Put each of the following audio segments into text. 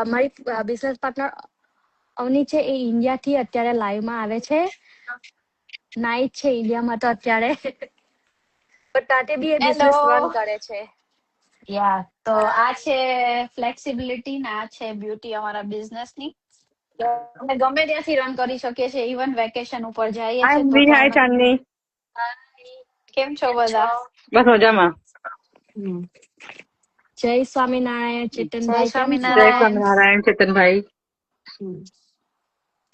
મારી business partner Avani છે, એ ઇન્ડિયાથી અત્યારે લાઈવમાં આવે છે. નાઇટ છે ઇન્ડિયામાં તો અત્યારે, પણ તાતે બી એ બિઝનેસ રન કરે છે. યા તો આ છે ફ્લેક્સિબિલિટી ને આ છે બ્યુટી અમારા બિઝનેસ ની. અમે ગમે ત્યાંથી રન કરી શકીએ છીએ, ઇવન વેકેશન ઉપર જઈએ છીએ તો હાય ચાંદની, કેમ છો બધા? બસ મજામાં. જય સ્વામિનારાયણ ચેતનભાઈ, જય કેમ છો? જય સ્વામિનારાયણ ચેતનભાઈ.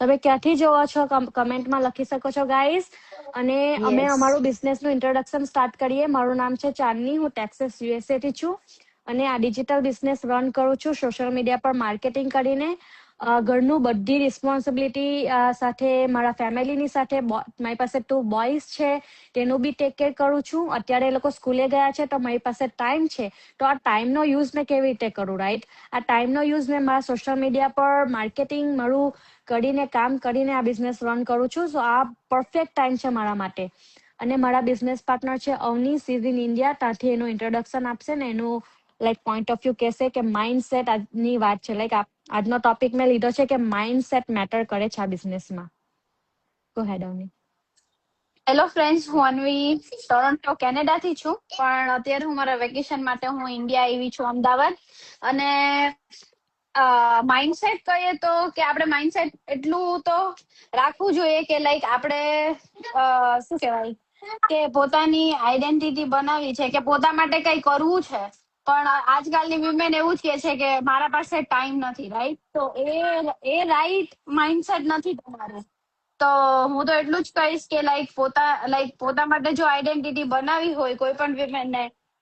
તમે ક્યાંથી જોવો છો કમેન્ટમાં લખી શકો છો ગાઈઝ. અને અમે અમારું બિઝનેસ નું ઇન્ટ્રોડક્શન સ્ટાર્ટ કરીએ. મારું નામ છે ચાંદની, હું ટેક્સાસ યુએસએ થી છું અને આ ડિજિટલ બિઝનેસ રન કરું છું સોશિયલ મીડિયા પર માર્કેટિંગ કરીને. ઘરનું બધી રિસ્પોન્સિબિલિટી સાથે મારા ફેમિલીની સાથે, મારી પાસે 2 બોયઝ છે તેનું બી ટેક કેર કરું છું. અત્યારે એ લોકો સ્કૂલે ગયા છે તો મારી પાસે ટાઈમ છે, તો આ ટાઈમનો યુઝ મેં કેવી રીતે કરું, રાઈટ? આ ટાઈમનો યુઝ મેં મારા સોશિયલ મીડિયા પર માર્કેટિંગ મારું કરીને કામ કરીને આ બિઝનેસ રન કરું છું. સો આ પરફેક્ટ ટાઈમ છે મારા માટે. અને મારા બિઝનેસ પાર્ટનર છે અવની, સીઝ ઇન ઇન્ડિયા, ત્યાંથી એનું ઇન્ટ્રોડક્શન આપશે ને એનું લાઈક પોઈન્ટ ઓફ વ્યૂ કહેશે કે માઇન્ડસેટ આજની વાત છે. લાઈક આજનો ટોપિક મેં લીધો છે કે માઇન્ડસેટ મેટર કરે છે આ બિઝનેસમાં. ગો હેડ અવની. હેલો ફ્રેન્ડ્સ, હું અન્વી ટોરોન્ટો કેનેડા થી છું, પણ અત્યારે હું મારા વેકેશન માટે હું ઇન્ડિયા આવી છું, અમદાવાદ. અને માઇન્ડસેટ કહીએ તો કે આપણે માઇન્ડસેટ એટલું તો રાખવું જોઈએ કે લાઈક આપણે શું કહેવાય કે પોતાની આઈડેન્ટિટી બનાવી છે કે પોતા માટે કઈ કરવું છે. પણ આજકાલની વિમેન એવું જ કે છે કે મારા પાસે ટાઈમ નથી, રાઈટ? તો એ રાઈટ માઇન્ડસેટ નથી તમારું. તો હું તો એટલું જ કહીશ કે પોતા માટે જો આઈડેન્ટિટી બનાવી હોય કોઈ પણ વિમેન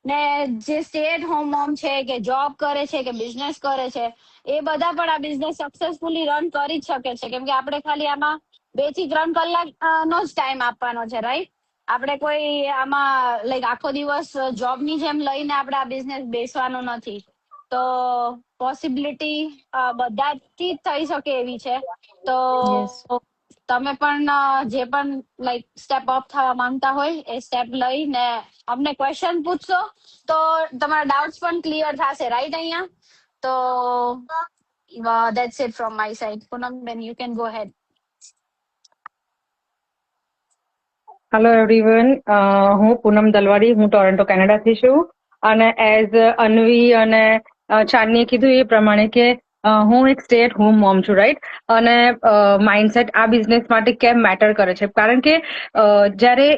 ને જે સ્ટે એટ હોમ મોમ છે કે જોબ કરે છે કે બિઝનેસ કરે છે, એ બધા પણ આ બિઝનેસ સક્સેસફુલી રન કરી જ શકે છે. કેમ કે આપણે ખાલી આમાં 2 થી 3 કલાક નો જ ટાઈમ આપવાનો છે, રાઈટ? આપણે કોઈ આમાં લાઈક આખો દિવસ જોબની જેમ લઈને આપણે આ બિઝનેસ બેસવાનો નથી. તો પોસિબિલિટી બધાથી જ થઈ શકે એવી છે. તો તમે પણ જે પણ લાઈક સ્ટેપ અપ થવા માંગતા હોય એ સ્ટેપ લઈને અમને ક્વેશ્ચન પૂછશો તો તમારા ડાઉટ્સ પણ ક્લિયર થશે, રાઈટ? અહીંયા તો that's it from my side. Poonam, then you can go ahead. Hello everyone, હું પૂનમ દલવાડી, હું ટોરોન્ટો કેનેડાથી છું. અને એઝ અન્વી અને ચાંદનીએ કીધું એ પ્રમાણે કે હું એક સ્ટે એટ હોમ મોમ છું, રાઈટ? અને માઇન્ડસેટ આ બિઝનેસ માટે કેમ મેટર કરે છે, કારણ કે જ્યારે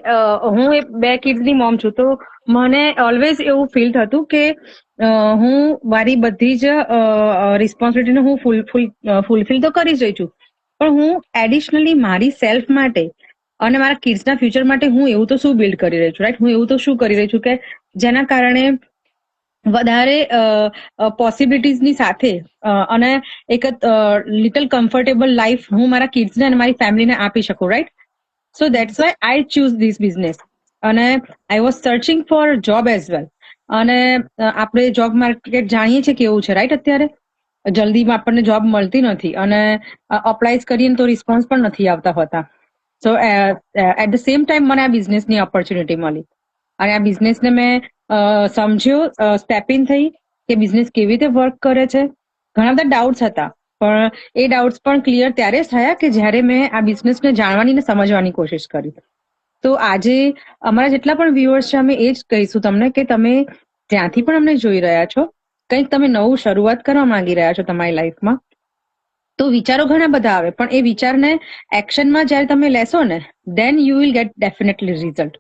હું એ 2 કિડ્સની મોમ છું તો મને ઓલવેઝ એવું ફીલ થતું કે હું મારી બધી જ રિસ્પોન્સિબિલિટીને હું ફૂલફિલ તો કરી જ રહી છું, પણ હું એડિશનલી મારી સેલ્ફ માટે અને મારા કિડ્સના ફ્યુચર માટે હું એવું તો શું બિલ્ડ કરી રહી છું, રાઈટ? હું એવું તો શું કરી રહી છું કે જેના કારણે વધારે પોસિબિલિટીઝની સાથે અને એક લિટલ કમ્ફર્ટેબલ લાઈફ હું મારા કિડ્સને અને મારી ફેમિલીને આપી શકું, right? So that's why I choose this business. અને I was searching for job as well. અને આપણે જોબ માર્કેટ જાણીએ છીએ કેવું છે, રાઈટ? અત્યારે જલ્દીમાં આપણને જોબ મળતી નથી અને અપ્લાય કરીએ તો રિસ્પોન્સ પણ નથી આવતા હોતા. So at the same time મને આ બિઝનેસની ઓપોર્ચ્યુનિટી મળી અને આ બિઝનેસને મેં સમજ્યો, સ્ટેપ ઇન થઈ કે બિઝનેસ કેવી રીતે વર્ક કરે છે. ઘણા બધા ડાઉટ્સ હતા, પણ એ ડાઉટ્સ પણ ક્લિયર ત્યારે જ થયા કે જ્યારે મેં આ બિઝનેસને જાણવાની ને સમજવાની કોશિશ કરી. તો આજે અમારા જેટલા પણ વ્યુઅર્સ છે અમે એ જ કહીશું તમને કે તમે જ્યાંથી પણ અમને જોઈ રહ્યા છો, કંઈક તમે નવું શરૂઆત કરવા માંગી રહ્યા છો તમારી લાઈફમાં, તો વિચારો ઘણા બધા આવે, પણ એ વિચારને એક્શનમાં જ્યારે તમે લેશો ને then you will get definitely result,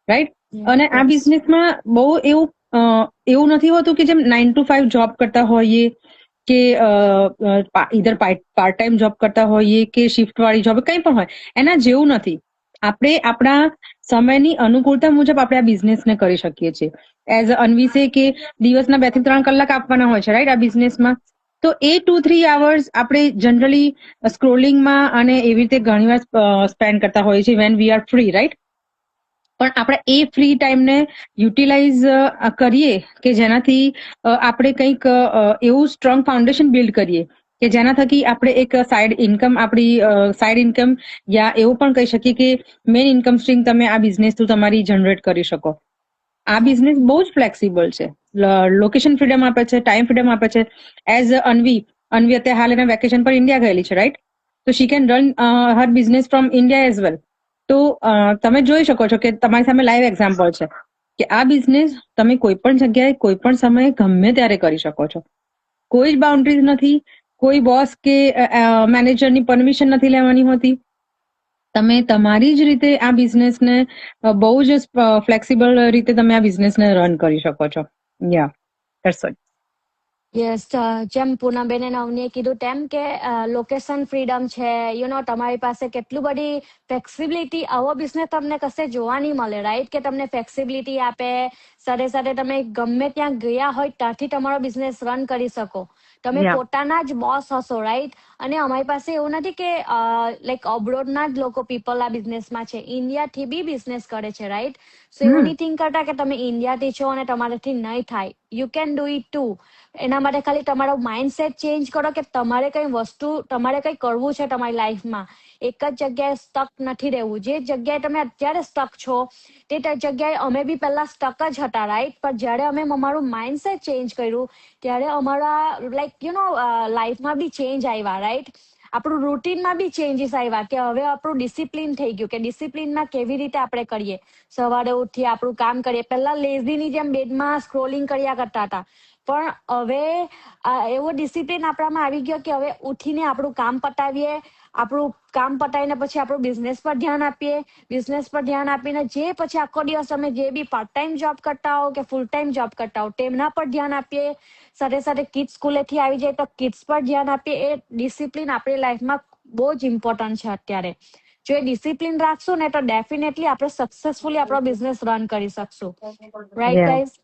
right? અને આ બિઝનેસમાં બહુ એવું નથી હોતું કે જેમ 9 to 5 જોબ કરતા હોઈએ કે ઇધર પાર્ટ ટાઈમ જોબ કરતા હોઈએ કે શિફ્ટ વાળી જોબ, કંઈ પણ હોય, એના જેવું નથી. આપણે આપણા સમયની અનુકૂળતા મુજબ આપણે આ બિઝનેસને કરી શકીએ છીએ. એઝ અન્વી સે કે દિવસના 2 થી 3 કલાક આપવાના હોય છે, રાઈટ? આ બિઝનેસમાં તો એ 2-3 hours આપણે જનરલી સ્ક્રોલિંગમાં અને એવી રીતે ઘણીવાર સ્પેન્ડ કરતા હોઈએ છીએ when we are free, right? પણ આપણે એ ફ્રી ટાઈમને યુટિલાઇઝ કરીએ કે જેનાથી આપણે કંઈક એવું સ્ટ્રોંગ ફાઉન્ડેશન બિલ્ડ કરીએ કે જેના થકી આપણે એક સાઇડ ઇન્કમ, આપણી સાઇડ ઇન્કમ યા એવું પણ કહી શકીએ કે મેઇન ઇન્કમ સ્ટ્રીમ તમે આ બિઝનેસ થ્રુ તમારી જનરેટ કરી શકો. આ બિઝનેસ બહુ જ ફ્લેક્સિબલ છે, લોકેશન ફ્રીડમ આપે છે, ટાઈમ ફ્રીડમ આપે છે. એઝ અન્વી, અન્વી અત્યારે હાલ એના વેકેશન પર ઇન્ડિયા ગયેલી છે, રાઈટ? તો she can run her business from India as well. તો તમે જોઈ શકો છો કે તમારી સામે લાઈવ એક્ઝામ્પલ છે કે આ બિઝનેસ તમે કોઈ પણ જગ્યાએ કોઈ પણ સમયે ગમે ત્યારે કરી શકો છો. કોઈ જ બાઉન્ડ્રીઝ નથી, કોઈ બોસ કે મેનેજરની પરમિશન નથી લેવાની હોતી. તમે તમારી જ રીતે આ બિઝનેસને બહુ જ ફ્લેક્સિબલ રીતે તમે આ બિઝનેસને રન કરી શકો છો. યા ધેટ્સ ઓલ. યસ, જેમ પૂનમબેન અને અવનીએ કીધું તેમ કે લોકેશન ફ્રીડમ છે, તમારી પાસે કેટલું બધી ફ્લેક્સિબિલિટી. આવો બિઝનેસ તમને કશે જોવા નહીં મળે, રાઈટ? કે તમને ફ્લેક્સિબિલિટી આપે, સાથે સાથે તમે ગમે ત્યાં ગયા હોય ત્યાંથી તમારો બિઝનેસ રન કરી શકો. તમે Yeah. પોતાના જ બોસ હશો, રાઈટ? અને અમારી પાસે એવું નથી કે લાઈક અબ્રોડના જ લોકો પીપલ આ બિઝનેસમાં છે, ઇન્ડિયાથી બી બિઝનેસ કરે છે, રાઈટ? સો એવું નહીં થિંક કરતા કે તમે ઇન્ડિયાથી છો અને તમારાથી નહીં થાય. You can do it to. એના માટે ખાલી તમારો માઇન્ડસેટ ચેન્જ કરો કે તમારે કંઈ કરવું છે તમારી લાઈફમાં. એક જ જગ્યાએ સ્ટક નથી રહેવું. જે જગ્યાએ તમે અત્યારે સ્ટક છો તે જગ્યાએ અમે બી પહેલા સ્ટક જ હતા, રાઈટ? પણ જ્યારે અમે અમારું માઇન્ડસેટ ચેન્જ કર્યું ત્યારે અમારા લાઈફમાં બી ચેન્જ આવ્યા, રાઈટ? આપણું રૂટીનમાં બી ચેન્જીસ આવ્યા કે હવે આપણું ડિસિપ્લિન થઈ ગયું કે ડિસિપ્લિનમાં કેવી રીતે આપણે કરીએ. સવારે ઉઠીએ, આપણું કામ કરીએ. પહેલા લેઝીની જેમ બેડમાં સ્ક્રોલિંગ કર્યા કરતા હતા, પણ હવે એવો ડિસિપ્લિન આપણામાં આવી ગયો કે હવે ઉઠીને આપણું કામ પતાવીએ, આપણું કામ પતાવીને પછી આપણું બિઝનેસ પર ધ્યાન આપીએ. બિઝનેસ પર ધ્યાન આપીને જે પછી આખો દિવસ તમે જે બી પાર્ટ ટાઈમ જોબ કરતા હો કે ફૂલ ટાઈમ જોબ કરતા હો તેમના પર ધ્યાન આપીએ. સાથે સાથે કિડ્સ સ્કૂલેથી આવી જાય તો કિડ્સ પર ધ્યાન આપીએ. એ ડિસિપ્લિન આપણી લાઈફમાં બહુ જ ઇમ્પોર્ટન્ટ છે અત્યારે. જો એ ડિસિપ્લિન રાખશું ને તો ડેફિનેટલી આપણે સક્સેસફુલી આપણો બિઝનેસ રન કરી શકશું, રાઈટ ગાઈઝ?